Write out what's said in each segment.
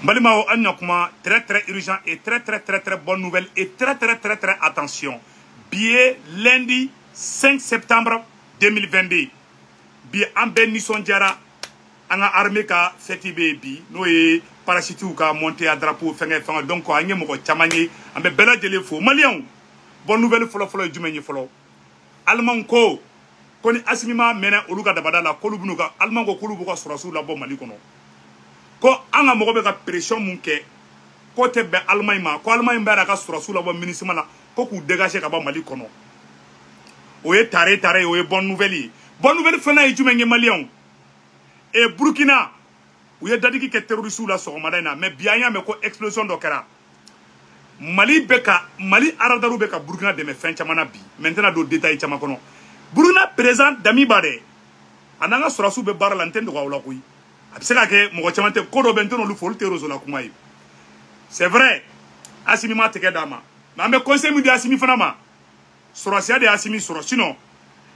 Mbalimao Anyakuma, très très urgent et très bonne nouvelle et très attention. Billet lundi 5 septembre 2022. Billet en ben Nisson Diara, en armée ka feti bi, nous et parachute ou ka monter à drapeau, donc on y moko chamani, en be bela de l'effort. Malion, bonne nouvelle follow du menu follow. Allemand ko, koni asimima mena oluga dabada la kolubunuga, allemand ko kolubuka surasu la bon malikono. Ko anga mogo be ka pression mun kɛ ko tɛ bɛn Allemagne ma ko Allemagne bɛ ka sɔrɔsu la bɔ ministre la ko k'u dégager ka bɔ Mali kɔnɔ o ye tare o ye bonne nouvelle fana ye jumɛn ye malien et Burkina u ye dadigi kɛ terroriste la sɔgɔmada in na mais bi an y'a mɛn ko explosion dɔ kɛra Mali aradaru bɛ ka Burkina dɛmɛ fɛn caman na bi maintenant do détail caman kɔnɔ Burkina président Dami Bade a n'an ka sɔrɔsu bɛ baara la n tɛ nɔgɔya o la koyi c'est vrai Assimi ma tege dama mais ambe conseil mu di Assimi fana ma sorosia de Assimi soro sinon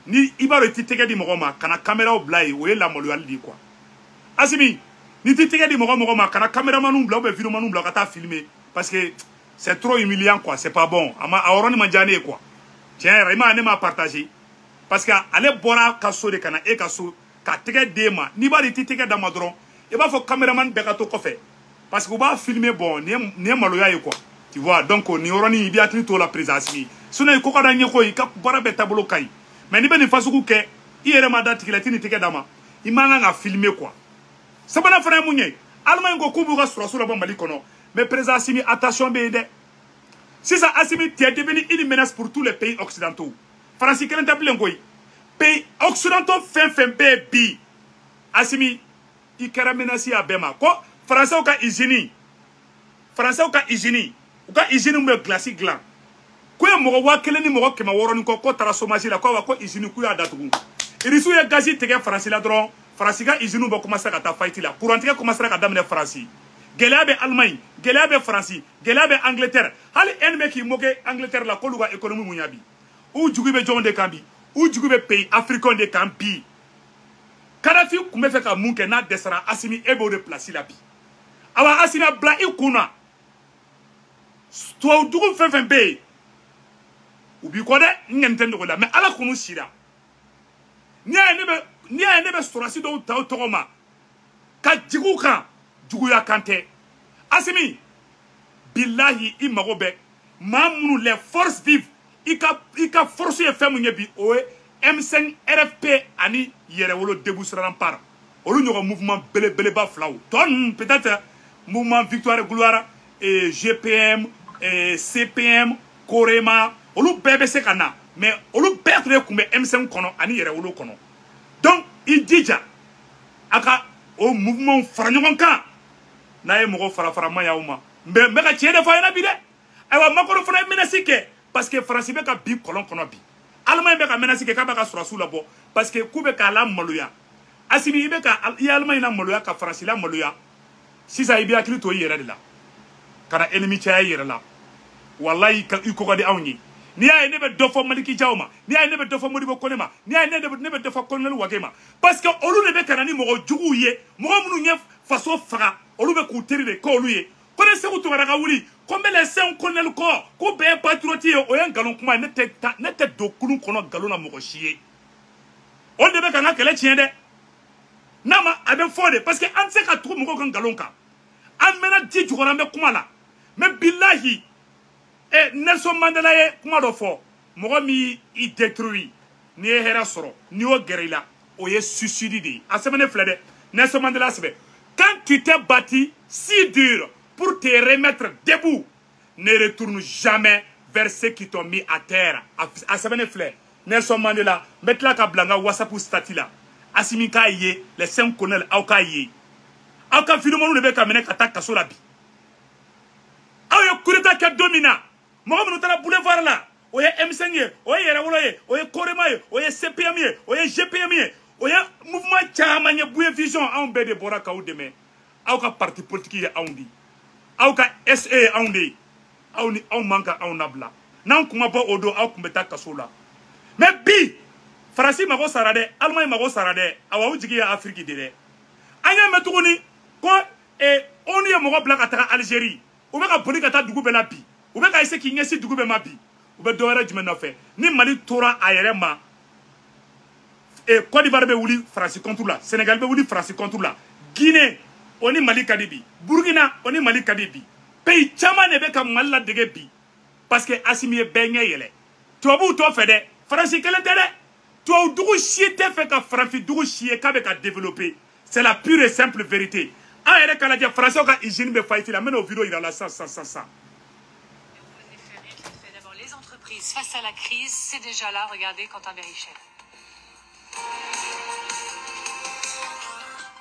ni ibaro ti tege di mogoma kana caméra o blay o la molual di quoi Assimi ni ti tege di mogoma kana caméraman ou bla ou vidéo man ou bla ka filmer parce que c'est trop humiliant quoi c'est pas bon ama awro ni manjane quoi tiens vraiment ne m'a partagé parce que aller bora kaso de kana e kaso ka tege dema ni ba ti tege dama dron e ba fo cameraman be ka to ko fait parce que on va filmer bon ni maloya quoi tu vois donc ni oroni bi atli to la présence sinon ko ka da nyeko yi ka bora be tablo kai mais ni be ni fasu ku ke ire ma date kilati ni tege dama i manga nga filmer quoi sabana frère munye Allemagne go kubu ga sura bon Mali kono mais président Assimi attention be de si ça Assimi est devenu une menace pour tous les pays occidentaux France kelen taplen ngoy pays occidentaux fin baby Assimi i kɛra menace a bɛɛ ma ko français ka usine u ka usine bɛ glace dilan ko ye mɔgɔ 1000 ni mɔgɔ 600 ni ko taara chômage la ko usine ku y'a datugu irisiw ye gaz tigɛ France la dɔrɔn France ka usine bɛ commencer ka taa fight la courant tigɛ commencer ka daminɛ France gɛlɛya bɛ Allemagne gɛlɛya bɛ France gɛlɛya bɛ Angleterre hali ennemi k'i moquer Angleterre la k'olu ka économie mun ya bi u jugu bɛ jɔn de kan bi u jugu bɛ pays africain de kan bi Kadhafi kun bɛ fɛ ka mun kɛ n'a dɛsɛra Assimi e b'o de place la bi awa Assimi bila i kunna tubabu dugu fɛn bɛ yen u b'i kɔ dɛ n ŋɛni tɛ nɔgɔ la mais ala kunu sira n'i y'a ye ne bɛ sɔrɔsi dɔw ta o tɔgɔ ma ka jigi u kan juguya kan tɛ Assimi bilahi i mago bɛ maa minnu les forces vives i ka force ye fɛn mun ye bi o ye M5 RFP ani Yerewolo Débousseraran par olu ɲɔgɔn mouvement belebeleba filaw tɔ peut-être mouvement Victoire et Gloire et GPM CPM Korema olu bɛɛ bɛ se ka na mais olu bɛɛ tun kun bɛ M5 kɔnɔ ani Yerewolo kɔnɔ donc i jija a ka o mouvement fara ɲɔgɔn kan n'a ye mɔgɔ fara ma y'aw ma n bɛ ka tiɲɛ de fɔ a ɲɛna bi dɛ ayiwa Macron fana ye menace kɛ parce que France bɛ ka bi kɔlɔn kɔnɔ bi Allemagne bɛ ka menace kɛ k'a bɛ ka sɔrɔsiw labɔ parce que k'u bɛ k'a la maloya Assimi i bɛ ka i Allemagne la maloya ka France la maloya sisan i bɛ hakili to i yɛrɛ de la ka na ennemi caya i yɛrɛ la wallahi i ko ka di anw ye n'i y'a ye ne bɛ dɔ fɔ Maliki Diaw ma n'i y'a ye ne bɛ dɔ fɔ Modibo Kone ma n'i y'a ye ne bɛ dɔ fɔ Colonel Wage ma parce que olu de bɛ ka na ni mɔgɔ juguw ye mɔgɔ minnu ye faso faga olu bɛ k'u teri de k'olu ye ko ne Seku Tunkara ka wuli ko n bɛ laisser Colonel kɔ ko bɛɛ ye patriote ye o ye nkalon kuma ye ne tɛ don kulun kɔnɔ nkalon na mɔgɔ si ye o de bɛ ka n ka kɛlɛ tiɲɛ dɛ n'a ma a bɛ fɔ de parce que an tɛ se ka tugu mɔgɔw ka nkalon kan an mɛnna ji jukɔrɔ an bɛ kuma la mais bilahi Nelson Mandela ye kuma dɔ fɔ mɔgɔ min i détruit n'i ye hɛrɛ sɔrɔ n'i y'o gɛrɛ i la o ye suicide de ye a sɛbɛnnen filɛ dɛ Nelson Mandela sɛbɛn quand tu t'es battu si dur pour te remettre debout ne retourne jamais vers ceux qui t'ont mis à terre a sɛbɛnnen filɛ Nelson Mandela n bɛ tila ka bila n ka WhatsApp statut la Assimi k'a ye les 5 colonels aw k'a ye aw ka vidéo de bɛ ka minɛ ka taa kaso la bi aw ye coup d'état kɛ don min na mɔgɔ minnu taara boulevard la o ye M5 ye o ye Yerewolo ye o ye Korema ye o ye CPM ye o ye GPM ye o ye mouvement caman ye Bouye Vision anw bɛɛ de bɔra k'aw dɛmɛ aw ka parti politique ye anw de aw ka SA ye anw de aw ni aw man ka anw nabila n'an kun ma bɔ o don aw kun bɛ taa kaso la mais bi Faransi mago sara dɛ Allemagne mago sara dɛ awa aw jigi ye Afrique de dɛ an y'a mɛn tuguni ko onu ye ye mɔgɔ bila ka taga Algérie u bɛ ka boli ka taa dugu bɛɛ la bi u bɛ ka essayer k'i ɲɛsin dugu bɛɛ ma bi u bɛ dɔ wɛrɛ jumɛn nɔfɛ ni Mali tora a yɛrɛ ma Côte d'Ivoire bɛ wuli France contre la Sénégal bɛ wuli France contre la Guinée o ni Mali ka di bi Burkina o ni Mali ka di bi pays caman de bɛ ka Mali ladege bi parce que Assimi ye bɛɛ ɲɛ yɛlɛ tubabuw t'o fɛ dɛ France kelen tɛ dɛ tubabu dugu si tɛ fɛ ka farafin dugu si ye k'a bɛ ka développer c'est la pure et simple vérité an yɛrɛ k'a lajɛ Français ka usine bɛ faillite la n bɛna o vidéo yira la sisan. Les entreprises face à la crise, c'est déjà là, regardez Quentin Berichet.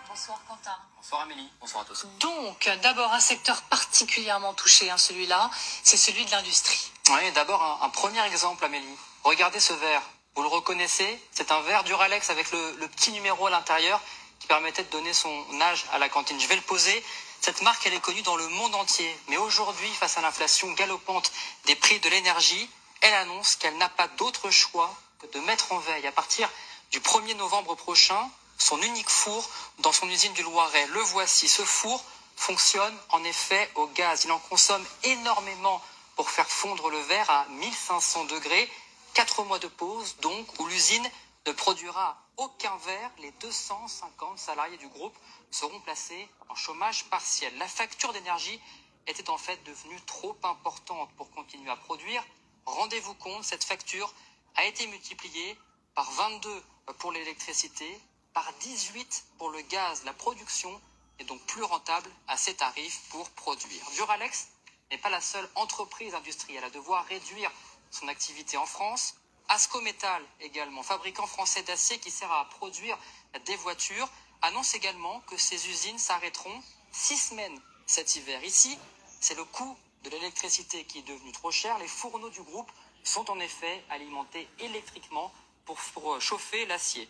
Bonsoir Quentin. Bonsoir Amélie, bonsoir à tous. Donc, d'abord un secteur particulièrement touché, hein, celui-là, c'est celui de l'industrie. Oui, d'abord un premier exemple Amélie. Regardez ce verre, vous le reconnaissez? C'est un verre Duralex avec le petit numéro à l'intérieur qui permettait de donner son âge à la cantine. Je vais le poser. Cette marque, elle est connue dans le monde entier. Mais aujourd'hui, face à l'inflation galopante des prix de l'énergie, elle annonce qu'elle n'a pas d'autre choix que de mettre en veille à partir du 1er novembre prochain son unique four dans son usine du Loiret. Le voici, ce four fonctionne en effet au gaz. Il en consomme énormément pour faire fondre le verre à 1500 degrés. 4 mois de pause donc où l'usine ne produira aucun verre. Les 250 salariés du groupe seront placés en chômage partiel. La facture d'énergie était en fait devenue trop importante pour continuer à produire. Rendez-vous compte, cette facture a été multipliée par 22 pour l'électricité, par 18 pour le gaz. La production est donc plus rentable à ces tarifs pour produire. Duralex n'est pas la seule entreprise industrielle à devoir réduire son activité en France. Ascométal également, fabricant français d'acier qui sert à produire des voitures, annonce également que ses usines s'arrêteront 6 semaines cet hiver. Ici, c'est le coût de l'électricité qui est devenu trop cher. Les fourneaux du groupe sont en effet alimentés électriquement pour chauffer l'acier.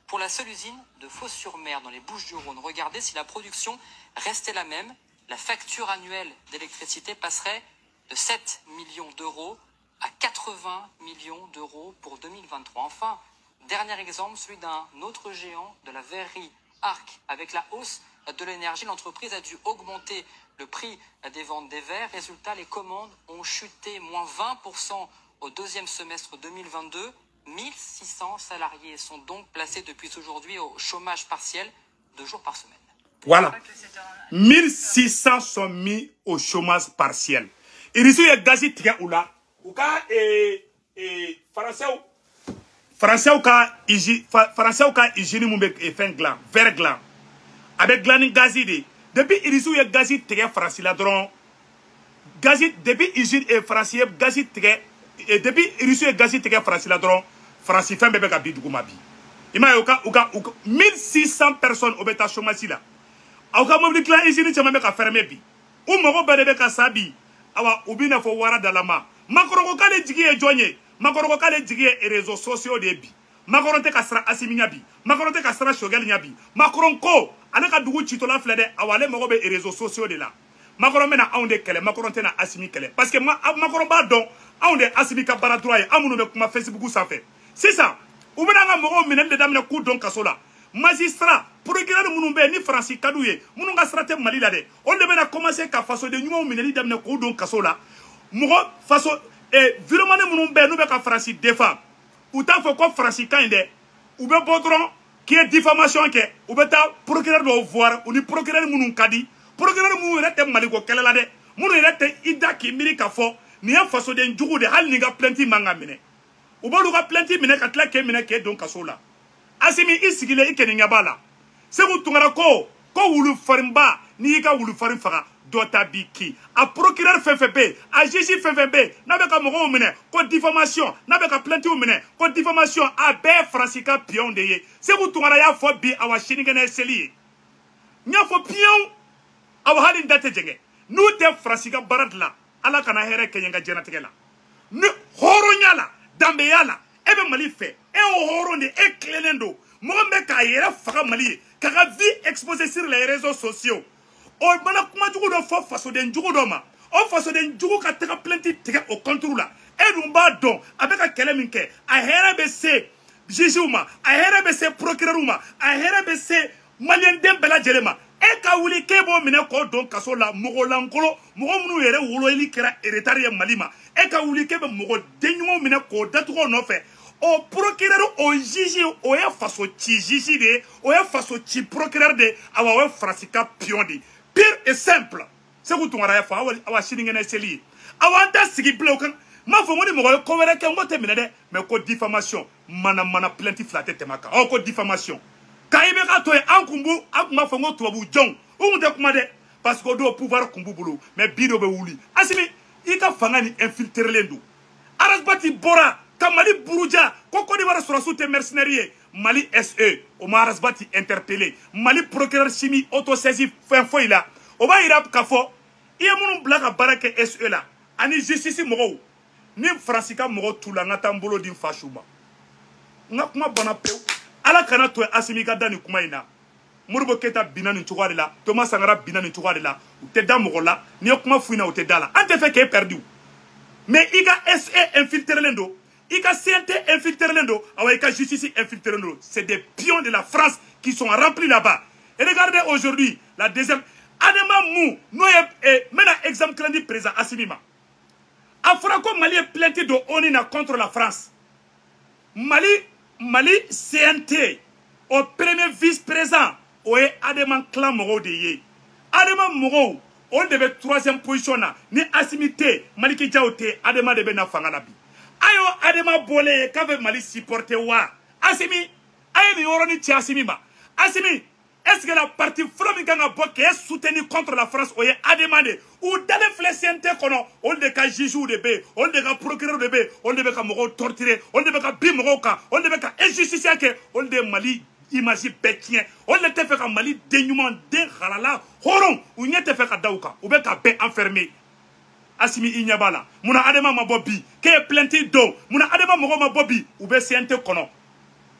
Pour la seule usine de Fos-sur-Mer dans les Bouches-du-Rhône, regardez si la production restait la même. La facture annuelle d'électricité passerait de 7 millions d'euros à 80 millions d'euros pour 2023. Enfin, dernier exemple, celui d'un autre géant de la verrerie, Arc. Avec la hausse de l'énergie, l'entreprise a dû augmenter le prix des ventes des verres. Résultat, les commandes ont chuté moins 20% au deuxième semestre 2022. 1600 salariés sont donc placés depuis aujourd'hui au chômage partiel 2 jours par semaine. Voilà. 1600 sont mis au chômage partiel. Il y a des gaz ou là. Ou ka Français ou ka hygiène mu be fin gland vert gland avec glaning gazi de depuis irisu ye gazi tege France la dron gazi depuis hygiène et français gazi tege et depuis irisu ye gazi tege France la dron France fin bebe ka bi dugu ma bi ima uka 1600 personnes au beta chômage la auka mobile clan hygiène chama be ka fermer bi ou mogo bebe ka sabi awa ubina fo wara dalama Macron ko kale jigi e jonye Macron ko kale jigi e réseaux sociaux de bi Macron te kasra asiminya bi Macron te kasra shogel nya bi Macron ko ale ka dugu chitola flede awale mogo be réseaux sociaux de la Macron mena aunde kele Macron te na asimi kele parce que Macron ba don aunde asimi ka bara droit amunu be kuma Facebook ça fait c'est ça ou bena nga mogo minel de damne ku don kasola magistrat procureur munu be ni Francis Kadouye munu nga strate Mali la de on de bena commencer ka faso de nyuma mineli damne ku don kasola Mogo façon et virement nous nous ka France défend ou ta faut ko France kande ou be bodron qui est diffamation ke ou be ta procureur do voir ou ni procureur munu kadi procureur munu rete maliko kelela de munu rete ida ki miri ka fo ni en façon de njugu de hal ni ga plenty manga mine ou bo lu ga plenty mine ka tla ke mine ke donc kasola asimi isigile ikeni ngabala se bu tungara ko wulu farimba ni ka wulu farim faga Dota biki a procureur FFB a juge FFB n'a pas mogo mine ko diffamation n'a pas plainte mine ko diffamation a be Francika pion de ye c'est vous tungara ya fo bi awa shinigene seli nya fo pion awa halin date jenge nous te Francika baradla ala kana here kenga jenategela ne horo nyala dambe yala ebe mali fe e horo de e clenendo mo me ka yera faga mali ka vie exposée sur les réseaux sociaux. O mana kuma jugu do fo faso den jugu do ma o faso den jugu ka tega plenty tega o contrôle la e dun ba don abeka kele min ke a here be se juge uma a here be se procureur uma a here be se malien dem bela jelema e ka wuli kebo mine ko don kaso la mogo lankolo mogo munu yere wolo ili kera eretari malima e ka wuli kebe mogo denyumo mine ko datugo no fe o procureur o juge o ya faso ci juge de o ya faso ci procureur de awa we frasika pion de pire et simple c'est que tu ngara ya fa awa shilingene seli awa ta sigi blokan ma fo ngoni mogo ko were ke ngote mine de mais ko diffamation mana plainte flatte temaka o ko diffamation Kaïbe Katoe, Ankumbu, Akuma Fongo Tuabu Jong, ou de Kumade, parce qu'on doit pouvoir Kumbubulo, mais Bido Beouli. Asimi, Ika Fangani infiltre l'Endo. Arasbati Bora, Kamali Buruja, Koko de Varasoute mercenaires, Mali SE, Oma Arasbati interpellé, Mali procureur Chimi, autosaisi, fin foïla, Oba Irab Kafo, Iamoun Blaka Barake SE là, Ani Justice Moro, Nim Francica Moro Toulangatambolo din Fashuma. Nakuma Bonapeu. Ala kana to Asimi ka dani kuma ina Modibo Keita bina ni cogo de la Thomas Sankara bina ni cogo de la u tɛ da mɔgɔ la ni ye kuma f'ina u tɛ da la an tɛ fɛ k'e perdu mais i ka SE infiltrelen do i ka CNT infiltrelen do awa i ka justice infiltrelen do c'est des pions de la France qui sont remplis là-bas et regardez aujourd'hui la deuxième Adama Mou no ye mena exemple klandi président Assimi ma a fɔra ko Mali est plainté de ONU contre la France Mali CNT au premier vice-président o ye Adama clan mɔgɔw de ye Adama mɔgɔw on devait troisième position na ni Assimi tɛ Maliki Diaw tɛ Adama de bɛ na fanga la bi ayo Adama bɔlen k'a bɛ Mali supporter wa Assimi a ye nin yɔrɔnin ci Assimi ma Assimi est-ce que la partie fɔlɔ min kan ka bɔ k'e soutenir contre la France o ye Adama de u dalen filɛ CNT kɔnɔ olu de ka juges de bɛ yen olu de ka procureur de bɛ yen olu de bɛ ka mɔgɔw torturer olu de bɛ ka bin mɔgɔw kan olu de bɛ ka injustice kɛ olu de ye Mali image bɛɛ tiɲɛ olu de tɛ fɛ ka Mali den ɲuman den halala hɔrɔn u ɲɛ tɛ fɛ ka da u kan u bɛ ka bɛɛ enfermer Assimi i ɲɛ b'a la munna Adama ma bɔ bi k'e ye plainte don munna Adama mɔgɔw ma bɔ bi u bɛ CNT kɔnɔ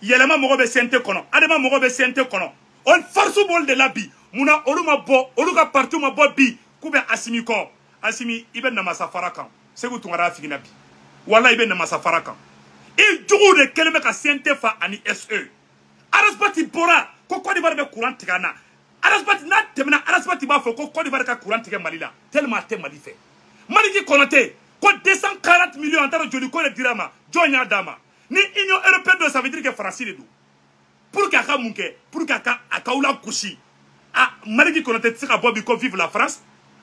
yɛlɛma mɔgɔw bɛ CNT kɔnɔ Adama mɔgɔw bɛ CNT kɔnɔ on force bol de la bi muna olu ma bɔ olu ka parti ma bɔ bi ku bɛ Assimi kɔ Assimi i bɛ namasa fara kan Segu Tunkara figina bi wala i bɛ namasa fara kan i jugu de kɛlen bɛ ka CNT fa ani SE Arasbati bɔra ko Côte d'Ivoire bɛ courant tigɛ na Arasbati n'a tɛmɛna Arasbati b'a fɔ ko Côte d'Ivoire ka courant tigɛ Mali la tellement a tɛ Mali fɛ Maliki Konate ko 240 millions en taara joli ko de dira ma jɔn y'a d'a ma ni Union européenne do ça veut dire que France de do pour qu'à ka munke pour qu'à kaula kushi a Maliki Konate tse ka bobi ko vive la France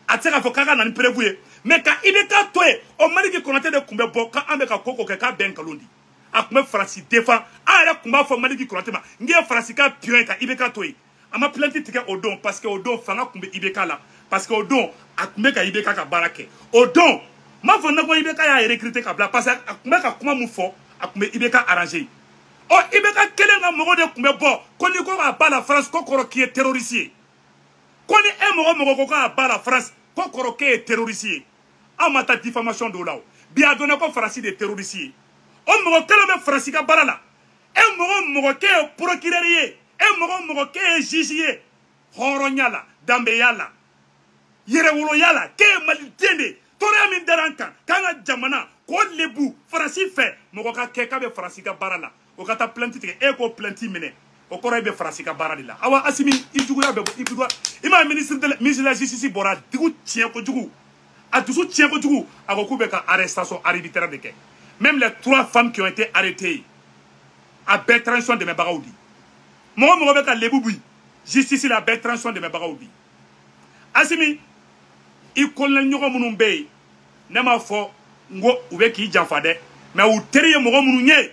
a tse ka fo kaka na ni prévu mais ka ibeka toye o Maliki Konate de kumbe bo ka ambe ka koko ke ka ben kalundi a kumbe France défend a era kumba fo Maliki Konate ma ngie France ka pion ka ibeka toye ama plainte tike Odon parce que Odon fanga kumbe ibeka la parce que Odon a kumbe ka ibeka ka barake Odon ma fo na ko ibeka ya recruter ka bla parce que a kumbe ka kuma mu fo a kumbe ibeka arranger oh ibeka kelenga mogo de kumbe bo koni ko ba la France ko koro qui est terroriste koni e mogo ko ka ba la France ko koro qui est terroriste amata diffamation do law bi adona ko France de terroriste o mogo kelo be France ka barala e mogo ke procureur ye e mogo ke juge horonyala dambe yala yere wolo yala ke malitende tore min daranka kanga jamana ko lebu France fait mogo ka ke ka be France ka barala o kata plainte tigɛ e ko plainte minɛ o kɔrɔ e bɛ farasi ka baara de la awa Assimi i juguya bɛ bɔ i bɛ i ma ministre de la justice bɔra dugu tiɲɛ kojugu a dusu tiɲɛ kojugu a ko k'u bɛ ka arrestation arbitraire de kɛ même les 3 femmes qui ont été arrêtées a bɛɛ transition dɛmɛbagaw di mɔgɔ bɛ ka lebu bi justice la a bɛɛ transition dɛmɛbagaw di Assimi i kɔnɔna ɲɔgɔn minnu bɛ yen ne m'a fɔ n ko u bɛ k'i janfa dɛ mais u teri ye mɔgɔ minnu ye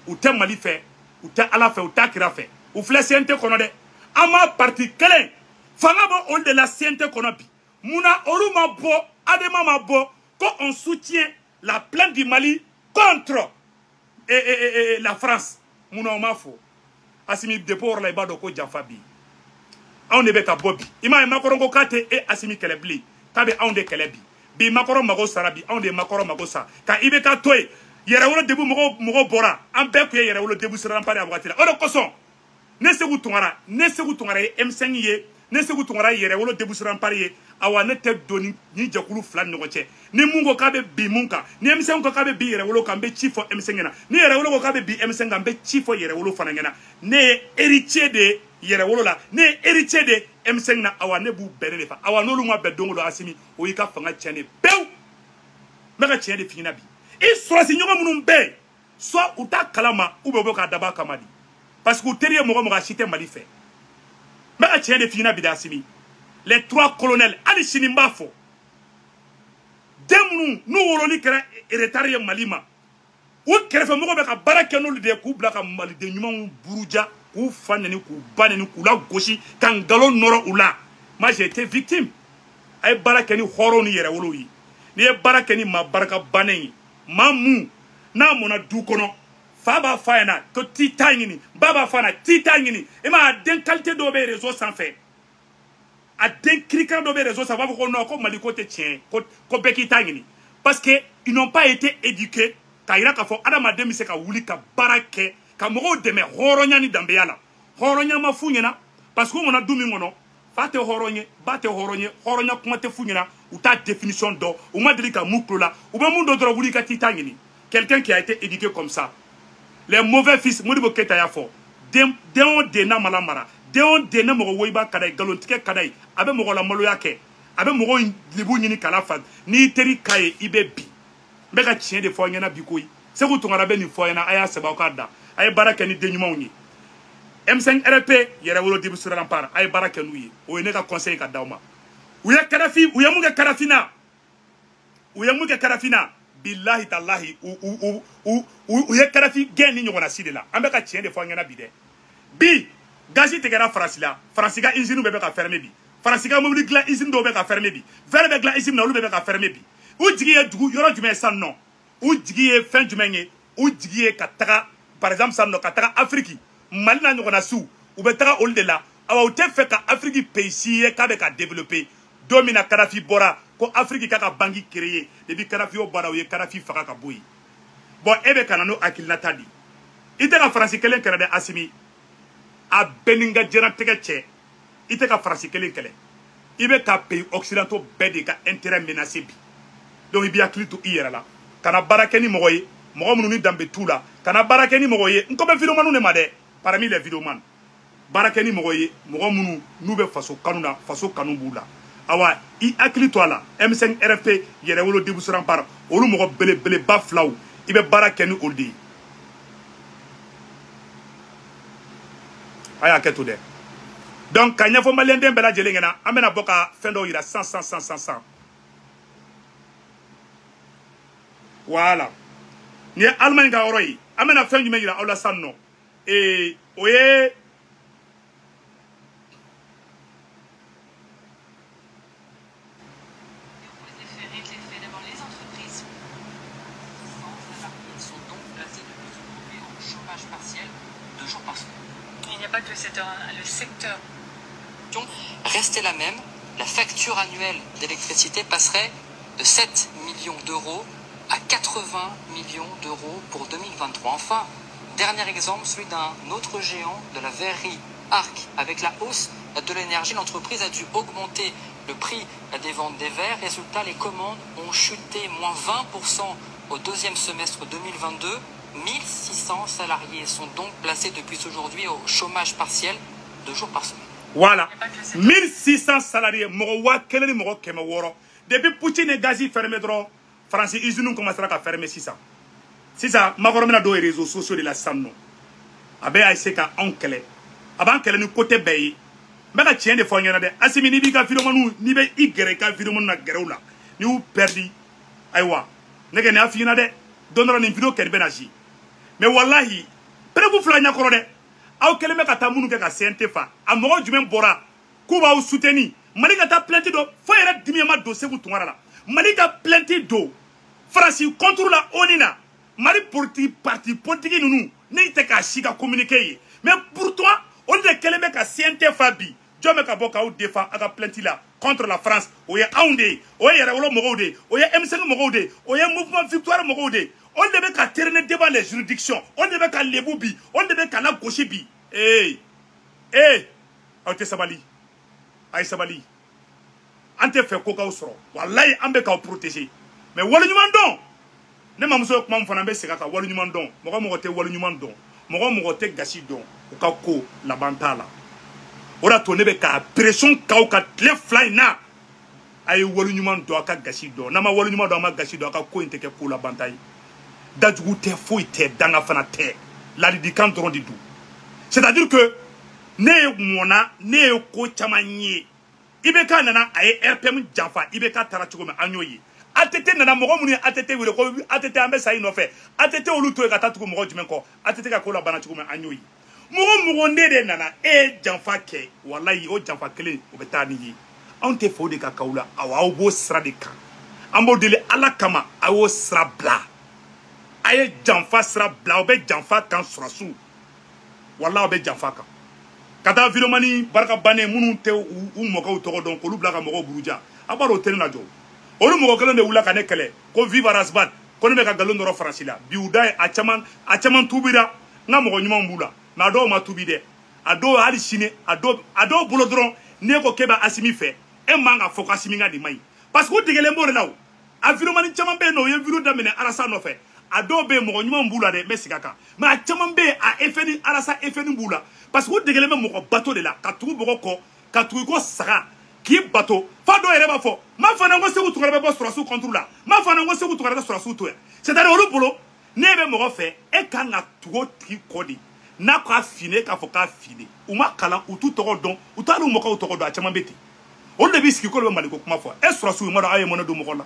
u tɛ Mali fɛ u tɛ Ala fɛ u tɛ kira fɛ u filɛ CNT kɔnɔ dɛ an ma parti kelen fanga bɔ olu de la CNT kɔnɔ bi munna olu ma bɔ Adama ma bɔ ko on soutient la plainte du Mali contre la France munna o ma fɔ Assimi depuis yɔrɔ la i b'a dɔn ko janfa bi anw de bɛ ka bɔ bi i m'a ye Macron ko k'a tɛ e Assimi kɛlɛ bilen k'a bɛ anw de kɛlɛ bi Macron mago sara bi anw de Macron mago sa ka IBK to yen yɛrɛwolo debu mɔgɔ bɔra an bɛɛ kun ye yɛrɛwolo debu siranpari a wagati la o de kosɔn ne Segu Tunkara ye M5 ye ne Segu Tunkara ye yɛrɛwolo debu siranpari ye awa ne tɛ don ni jɛkulu fila ni ɲɔgɔn cɛ ni mun ko k'a bɛ bi mun kan ni M5 ko k'a bɛ bi yɛrɛwolo kan n bɛ ci fɔ M5 ɲɛna ni yɛrɛwolo ko k'a bɛ bi M5 kan n bɛ ci fɔ yɛrɛwolo fana ɲɛna ne ye héritier de yere wolo la ne héritier de M5 na awa ne bu bere fa awa no lu ma be dongo asimi o yi ka fanga tiene bew mega tiene de fina bi e so si nyoma munum be so uta kalama ube boka daba kamadi parce que teriye mogo moga chite mali fait mega tiene de fina bi da asimi les trois colonels ali sinimba fo demnu nu woloni kera retariye malima o kerefe mogo be ka barake no de ku bla ka mali de nyuma buruja ou faneni ku baneni ku la goshi kan galon noro ula moi j'ai été victime ay barakeni horoni yere woloyi ni e barakeni ma baraka baneni mamu na mona du kono faba faena to titangini baba fana titangini e ma den qualité do be réseau sans fait a den crican do be réseau ça va ko no ko mali ko te tien ko beki tangini parce que ils n'ont pas été éduqués ka ira ka fo adama demi se ka wuli ka barake ka mogo deme horonya ni dambe yala horonya ma funyena parce que on a dumi ngono fate horonye bate horonye horonya kuma te funyena ou ta définition do ou ma deli ka muklo la ou ba mundo dro wuli ka titangini quelqu'un qui a été éduqué comme ça les mauvais fils modibo keta ya fo deon de na malamara deon de na mogo woiba kadai galontike kadai abe mogo la malo yake abe mogo libu nyini kala fa ni teri kaye ibe bi mbeka chien de fo nyana bikoyi se ko tungara be ni fo yana aya seba okada ay baraka ni denyuma woni M5 RP yere wolo dibu sur rampart ay baraka nuyi o ne ka conseil ka dawma uya karafi uya muga karafina billahi tallahi uya karafi geni nyogona sidela ambeka chien de fo nyana bide bi gazi tegera frasila frasiga usine be ka fermer bi frasiga mobili gla usine do be ka fermer bi verbe gla usine na lu be ka fermer bi u jigiye dugu yoro jume san non u jigiye fin jumenye u jigiye kataka par exemple san no kataka Afrique mali na nyogona su u be taka ol de la awa u te fe ka Afrique pays ka be ka développer domina karafi bora ko Afrique ka bangi créer depuis karafi o bora u ye karafi faka ka boyi bon ebe kana no akilnata di ite ka France kelen kere de asimi a beninga jera tege che ite ka France kelen kele ibe ka pays occidentaux bedi ka intérêt menacé bi donc il bien clito hier là kana barakeni mogoye mogo munu ni dambe tula kana barakeni mogoye nko be video manu ne made parmi les vidéoman barakeni mogoye mogo munu nube faso kanu bula awa I clito ala M5 RFP yere wolo dibu suran par olu mogo bele ba flaw ibe barakeni oldi aya keto de donc kanya fo malien den bela jelengena amena boka fendo ira 100 voilà ni Allemagne ga oroi amena fen jume ira ola sanno oye Il n'y a pas que le secteur restait la même. La facture annuelle d'électricité passerait de 7 millions d'euros à 80 millions d'euros pour 2023. Enfin, dernier exemple, celui d'un autre géant de la verrerie Arc. Avec la hausse de l'énergie, l'entreprise a dû augmenter le prix des ventes des verres. Résultat, les commandes ont chuté moins 20% au deuxième semestre 2022. 1600 salariés sont donc placés depuis aujourd'hui au chômage partiel 2 jours par semaine. Voilà. 1600 salariés. Depuis Poutine et Gazi fermé, France, ils nous commencent à fermer 600. C'est ça, ma gormena do réseaux sociaux de la Sanno. Abe Aïseka oncle. Avant qu'elle nous côté bayi. Mais la tienne de Fognana de Assimi ni biga filomanu, ni be Y filomanu na geroula. Ni ou perdi. Aïwa. Nege ne afina de. Donnera une vidéo qu'elle benaji. Mais wallahi, prez-vous flanya korode. Aw keleme kata munu ke ka CNTFA. A mogo jumen bora. Kuba ou souteni. Malika ta plainte do. Fo yere dimiyama dossier ku tungara la. Malika plainte do. France contre la onina. Mali parti politique nous ne te ka chika communiquer. Mais pour toi, on de keleme ka CNTFA bi. Jome ka boka ou défend aka plainte la contre la France. Oye aunde, oye yere wolo mogode, oye M5 mogode, oye mouvement victoire mogode. On devait qu'à terminer devant les juridictions. On devait qu'à l'éboubi. On devait qu'à la gauche bi. Hey, Aote Sabali. Aïe Sabali. Ante fait coca au soro. Wallahi ambe ka protéger. Mais walu nyumandon. Ne mamso ko mam fanambe seka ka walu nyumandon. Moko te walu nyumandon. Moko te gashi don. Ka ko la bantala. ora to ne be ka pression ka o ka tle fly na ay wolu nyuma do aka gashi do na ma wolu nyuma do ma gashi do aka ko inte ke ko la bantai dajugu te fo ite danga fana te la di kan toron di du c'est-à-dire que ne mona ne ko chamanyi ibeka nana ay RPM jafa ibeka tarachugo me anyoyi atete nana mogo muni atete wile ko atete ambe sai no fe atete olu to ka tatugo mogo jimen ko atete ka ko la bana chugo me anyoyi mogo ndede nana e jafa ke wallahi o jafa kele o betani yi ante fo de ka kaula awa obo sradika ambo dele ala kama awo srabla aye jafa srabla obe jafa kan surasu wallahi obe jafa kan kata viromani baraka bane munu te u mogo to don ko lubla ka mogo buruja abaro tel na jo olu mogo kelen de wula ka ne kele ko viva rasbat ko ne be ka galon doro francila biuda a chaman tubira na mogo nyuma mbula na do ma tubide ado ali sine ado bulo dron ne ko keba asimi fe e manga foko asimi nga di mai parce que degele mbore law a viromani chaman be no ye viru da mene arasa no fe ado be mogo nyuma mbula de mesikaka ma chaman be a efeni arasa efeni mbula parce que degele me mogo bateau de la ka tugu bogo ko ka tugu ko saga ki bateau fa do yere ba fo ma fana ngo se ku tukara be bo surasu contre la ma fana ngo se ku tukara surasu to c'est-à-dire olu bolo ne be mogo fe e kan na tugo ti kodi na ko afine ka fo ka afine uma kala utu togo don utalu mogo togo do a chama beti olu de biski ko le maliko kuma fo e surasu mo do aye mo do mogo la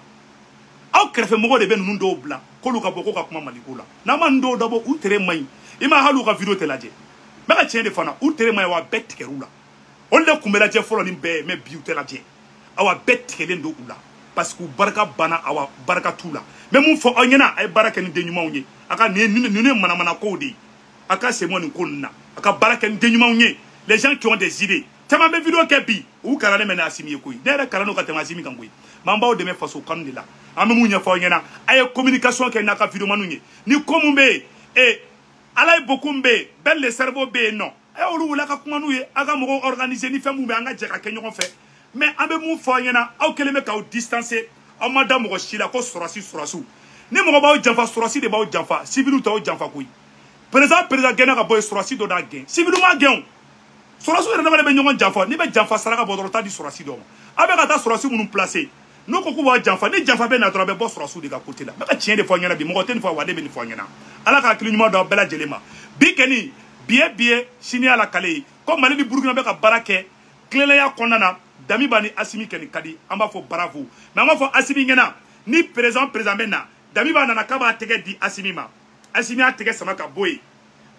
aw krefe mogo de be nunu do bla ko lu ka boko ka kuma maliko la na man do dabo u tere mai ima halu ka video te laje maka tiende fana u tere mai wa bet kerula on le kumbela je folo ni be me biute la je awa bet kelen do ula parce que baraka bana awa baraka tula me mun fo onyena ay baraka ni de nyuma onye aka ne mana ko de aka se mo ni konna aka baraka ni de nyuma onye les gens qui ont des idées tama be video ke bi u kala ne mena asimi ko dere kala no ka tama asimi kan ko mamba o de me faso kan de la ame mun nya fo onyena ay communication ke na ka video manunye ni komumbe e alay bokumbe bel le cerveau be non e olu wula ka kuma nu ye aga mogo organiser ni femu be anga jeka ke nyoko fe mais ambe mu fo nyena aw keleme ka o distancer aw madame mogo shila ko surasu ni mogo ba o janfa surasi de ba o janfa civilu ta o janfa koyi président gena ka boy surasi do da gen civilu ma gen surasu re na be nyoko janfa ni be janfa saraka bo dorota di surasi do abe ka ta surasi munun placer no ko ba janfa ni janfa be na to be bo surasu de ka côté la ba tien de fo nyena bi mogo ten fo wa de be ni fo nyena ala ka kili nyuma do bela jelema bi keni biye sini ala kale ko mali ni burkina be ka barake klele ya konana dami bani asimi keni kadi amba fo bravo mais amba fo asimi ngena ni président bena dami bana na kaba tege di asimi ma asimi a tege sama ka boy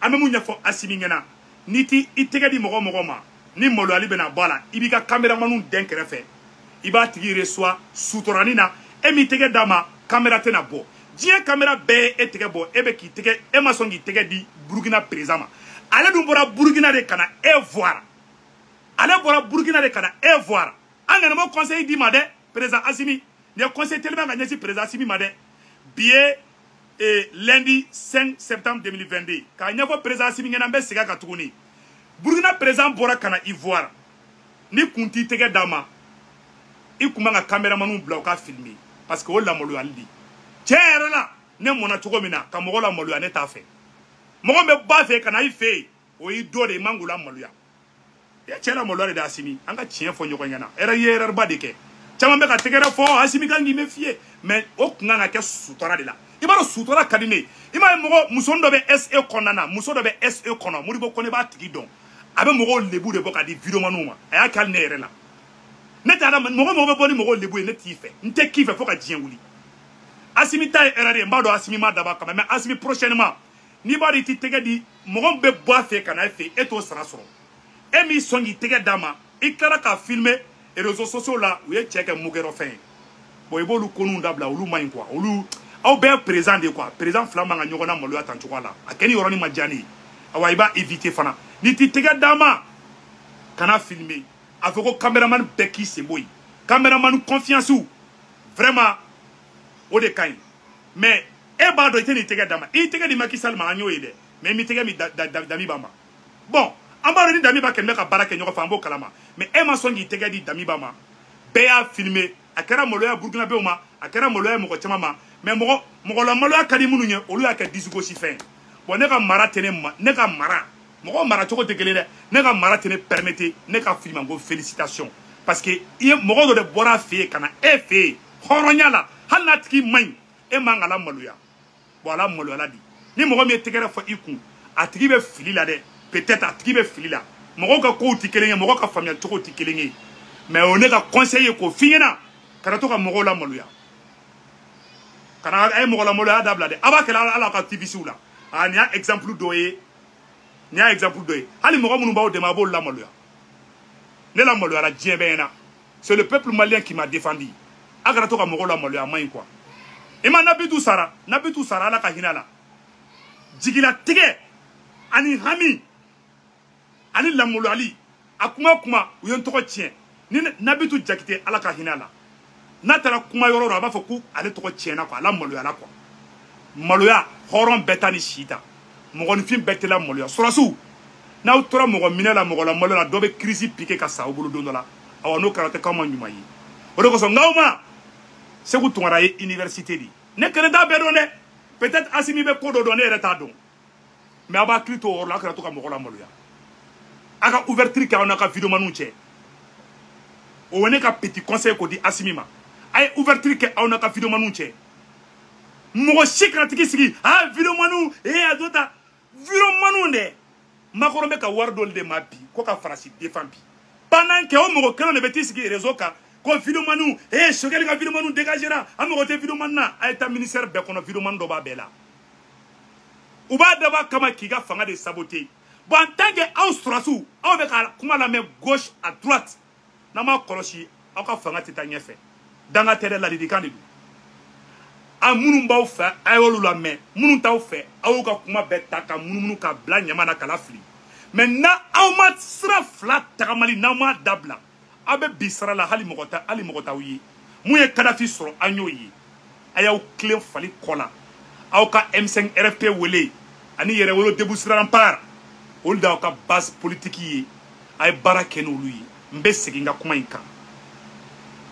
amemu nya fo asimi ngena niti itege di mogo ma ni molo ali bena bala ibika camera manu den kerefe iba tigi reçoit sutorani na emi tege dama camera tena bo Dien caméra be etege bo ebe ki tege e ma songi tege di Burkina président ma ale dum bora Burkina de kana e voir ale bora Burkina de kana e voir angana mo conseil di made président Assimi ne conseil tellement gagné si président Assimi made billet lundi 5 septembre 2022 ka nyako président Assimi ngena be siga ka tuguni Burkina président bora kana Ivoire ni kunti tege dama ikuma nga cameraman bla ka filmer parce que o la molu aldi tiens là ne mona chogo mina ka mogo la molu ane ta fe mogo me ba fe kana ife o yi do de mangula molu ya ya chela molu de Assimi anga tien fo nyoko nyana era yerer ba de ke chama be ka tegera fo Assimi kangi me fie mais o kunga ke sutora de la ibaro sutora kadine ima mogo musondo be SE konana musondo be SE kono muri bo kone ba tigi don abe mogo lebu de boka di video manuma aya kal ne yere la ne ta mogo be boni mogo lebu ne tife nte kife fo ka dien wuli Assimi tay erare mbado Assimi ma daba kama mais Assimi prochainement ni ba di tege di mogo be boa fe kana fe eto sara soro emi songi tege dama iklara ka filmer et réseaux sociaux là où est check mugero fin boy bolu konu dabla olu main quoi olu au be présent de quoi présent flama nga nyogona molo atantu kwala akeni yoroni majani awa iba éviter fana ni tege dama kana filmer avec cameraman beki seboy cameraman confiance ou vraiment o de kain mais e ba do teni tege dama e tege di Macky Sall ma anyo ide mais mi tege mi dami bama bon amba ni dami ba ken me ka baraka nyoko fambo kalama mais e ma songi tege di dami bama be a filmer akara molo ya Burkina be uma akara molo ya moko chama ma mais moko la molo ya kadi mununye olu ya ka disugo si fin bon ne ka mara tene ma ne ka mara Mogo mara choco te kelele. Nega mara tene permettez. Nega film go félicitations. Parce que mogo do de bora fe kana e fe. Horonya la. Hanatki main. E mangala maluya. Voilà maluya la di. Ni mogo mi tegere fo iku. Atiki be fili la de. Peut-être atiki be fili la. Mogo ka ko ti kelenge, mogo ka famia choco ti kelenge. Mais on est ka conseiller ko fingena. Kana to ka mogo la maluya. Kana ay mogo la maluya dabla de. Aba kala ala ka TVC la. Ah ni a exemple doye. Ni a exemple doye. Ali mogo munu ba o de ma bo la maluya. Ne la maluya la djebena. C'est le peuple malien qui m'a défendu. Agara to ka mogo la maluya main quoi. E ma nabitu sara ala ka hinala. Jigila tige ani hami ani lamolo ali akuma kuma uyon toko tien ni nabitu jakite ala ka hinala natara kuma yoro ro ba fo ku ale toko tien na kwa la maloya la kwa maloya horon betani shita mo fin betela maloya surasu na utora mo minela mo la maloya do be crise piqué ka sa obulu do la awano karate kama nyuma yi o ko so ngawma se ku tungara ye université di ne kene da be do ne peut-être asimi be ko do ne reta do mais aba clito or la karatu ka mo la maloya aka ouverture ka on aka vidéo manu che o wone ka petit conseil ko di asimi ma ay ouverture ka on aka vidéo manu che mo secret sigi ah vidéo manu adota vidéo manu de makoro be ka wardol de mabi ko ka farasi défend bi pendant que o mo ko ne beti sigi réseau ka ko vidéo manu chokeli ka vidéo manu dégagera amoko te vidéo manna ay ta ministère be kono vidéo man do ba bela uba daba kama kiga fanga de saboter bon en tant que au surasu on be ka kuma la main gauche à droite na ma koroshi aka fanga teta nyefe danga tere la didikani du a munu baw fa ayolu la main munu taw fe awu ka kuma beta ka munu ka bla nyama na kala fli maintenant aw ma sra flat takamali na ma dabla abe bisra la hali mogota wi mu ye kadafi soro anyoyi ayaw clé fali kola aw ka M5 RFP wele ani yere wolo debu sran par ol da ka base politique yi ay barake no lui mbe seginga kuma inka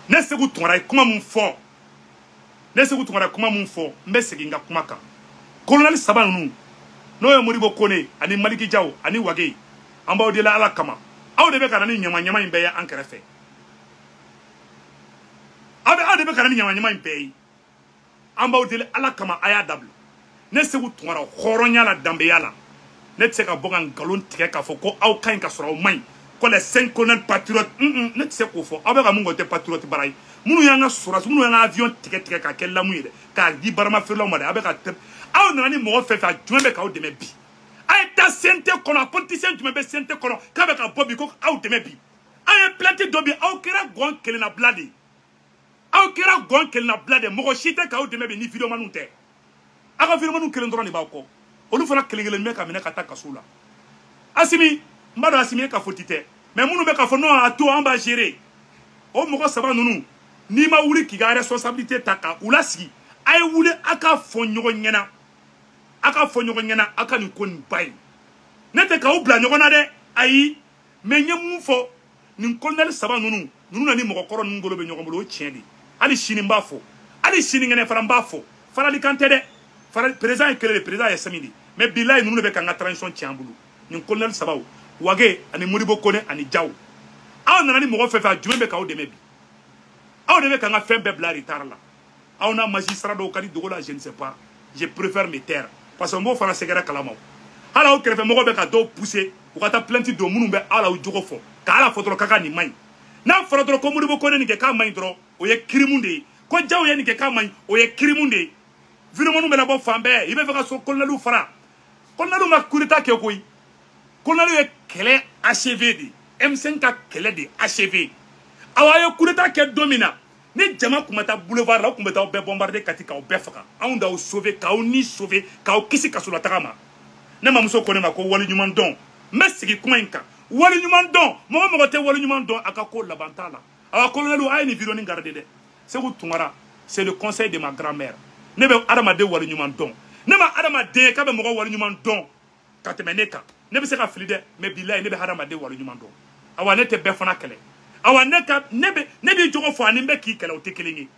ne segu tonra kuma mun fo mbe seginga kuma ka colonel sabanu no ye moribo kone ani maliki jaw ani wage amba de la ala kama aw de be kana ni nyama imbe ya ankerefe aw de be kana ni nyama imbe yi amba de la ala kama aya dablo ne segu tonra horonya la dambe yala ne tse ka bogan galon tige ka fo ko aw kan ka soro mai ko les 5 colonels patriotes ne tse ko fo aw be ka mun go te patriote baray munu yanga sura munu yanga avion tige ka kella mu yede ka di barama fe lo mo de aw be ka te aw nani mo fe fa jumbe ka aw de me bi ay ta sente kono politicien jumbe be sente kono ka be ka bobi ko aw de me bi ay planté dobi aw kera gon kelena blade mo ko shite ka aw de me bi ni video manunte aka video manu kelen drone ba ko olu fana kelengelen me ka mena ka ta kasula asimi mbado asimi ka fotite mais munu be ka fo non a to amba gérer o mo ko saba nunu ni ma wuli ki ga responsabilité taka ulasigi ay wuli aka fo nyogo nyena aka ni kon bay nete ka u bla nyogo na de ayi mais nyemu fo ni colonel saba nunu na ni mo ko koro ngolo be nyogo mo chiendi ali shini mbafo ali shini ngene fara mbafo fara likante de fara président que le président ya samedi mais billahi nunu be ka nga transition tiambulu ni colonel saba wage ani muribo kone ani jaw aw nana ni mo fe fa jumbe ka o de mebi aw de be ka nga fembe bla retard la aw na magistrat do kadi dogola je ne sais pas je préfère me taire parce que mo fana segera kalama hala o krefe mo be ka do pousser o ka ta plainte do munu be ala o jogo fo ka ala fotoro kaka ni mai na fotoro ko muribo kone ni ke ka mai dro o ye krimunde ko jaw ye ni ke ka mai o ye krimunde vino monu be la bo fambe ibe fe ka so kolnalu fara kolnalu ma kurita ke koy kolnalu ye kele achevé di M5 ka kele di achevé awaye kurita ke domina ni jama kumata boulevard la kumata be bombarder katika o be faka anda o sauver ka o ni sauver ka o kisi kasula tagama ne mamuso kone ma ko wali nyuman don mesigi kuma inka wali nyuman don mo te wali nyuman don aka ko labantala awa kolnalu ay ni video ni garder de c'est ko tungara c'est le conseil de ma grand-mère ne be adama de wali nyuman don ne ma adama de ka be mo wali nyuman don ka temeneka ne be se ka fili de mais billahi ne be adama de wali nyuman don awa ne te be fana kele awa ne ka ne bi jogo fo ani be ki kele o te kelengi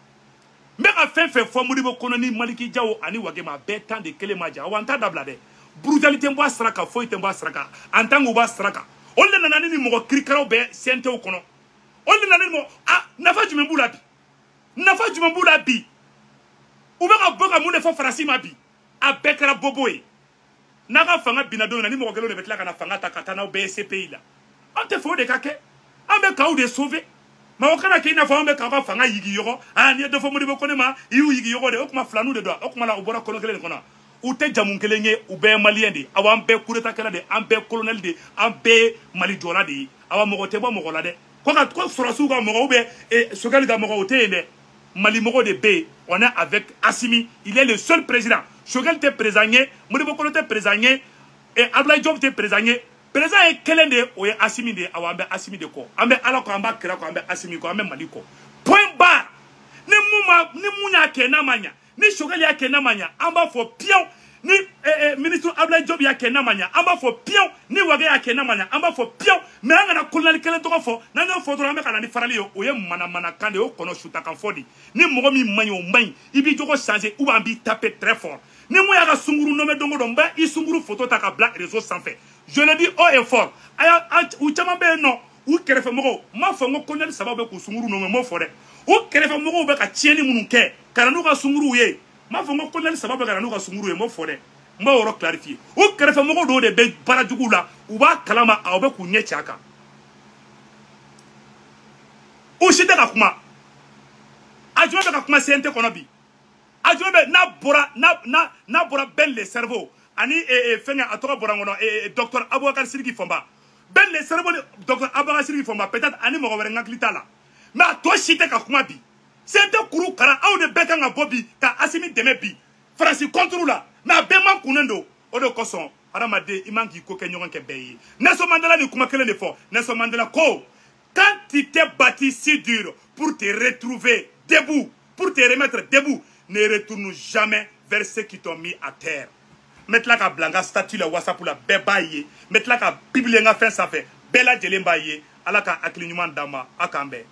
me ka fen fo muribo kono ni maliki jawo ani wage ma be tan de kele maja awa nta dabla de brutalité mbo asraka foi tembo asraka antango ba asraka on le nanani ni mo krikaro be sente o kono on le nanani mo ah nafa jumembula bi ou ba ka boka mu ne fa farasi ma bi a bekra boboe naka fanga binado na ni mo gelo ne betla kana fanga takata be CPI la on te faut de kake ambe ka ou de sauver ma wakana ke ina fa ambe ka fanga yigi yoro ah ni de fo mo de ko ne ma yu yigi yoro de o kuma flanu de do o kuma la o bora kono kele kono ou te jamun kelenye ou be malien de awan be kureta kala de an be colonel de an be mali jola de awan mo te bo mo la de ko ka ko surasu ga mo be sogali ga mo te ne mali mo de be on est avec Assimi, il est le seul président. Choguel était prisonnier, Modibo Kolo était prisonnier, et Ablaye Diop était prisonnier. Président est quel de ou est Assimi de Awambe Assimi de ko. Ambe ala ko amba kira ko ambe Assimi ko ambe Maliko. Point barre. Ni munya ke na manya, ni Choguel ya ke na manya, amba fo pion. Ni ministre Ablaye Diop ya ke na manya, amba fo pion. Ni wage ya ke na manya, amba fo pion. Mais anga na colonel kele to fo, na no fo to ambe kana ni farali yo, o ye mana kande o kono shuta kan fodi. Ni mogo mi manyo many, ibi joko changer ou ambi taper très fort. Ni mo ya ga sunguru no me dongo domba, i sunguru photo ta ka black réseau sans fait. Je le dis haut et fort. Aya ou chama be no, ou kerefe mogo, ma fo ngo colonel sababu ko sunguru no me mo fore. Ou kerefe mogo be ka tieni munu ke, kana no ga sunguru ye. Ma fo ngo colonel sababu kana no ga sunguru ye mo fore. Mba woro clarifier. Ou kerefe mogo do de be barajugu la, ou ba kalama a obe ku nye chaka. Ou shite ka kuma. Adjoint be ka kuma sente kono bi. Adjoint be na bora ben le cerveau. Ani fenga atoka bora ngono docteur Abouakar Sidiki Fomba. Ben le cerveau docteur Abouakar Sidiki Fomba peut-être ani mo were ngaklita la. Mais to shite ka kuma bi. Sente kuru kara au de beka nga bobi ka Assimi deme bi. Francis contre la. Mais ben man kunendo odo koson aramade imangi ko kenyon ke beye. Nelson Mandela ni kuma kele le fort. Nelson Mandela ko quand tu t'es bâti si dur pour te retrouver debout, pour te remettre debout, ne retourne jamais vers ceux qui t'ont mis à terre. Mettre la blanga statue la WhatsApp pour la bébaye, mettre la Bible nga fin ça fait, bella jelembaye, ala ka aklinyuman dama akambe.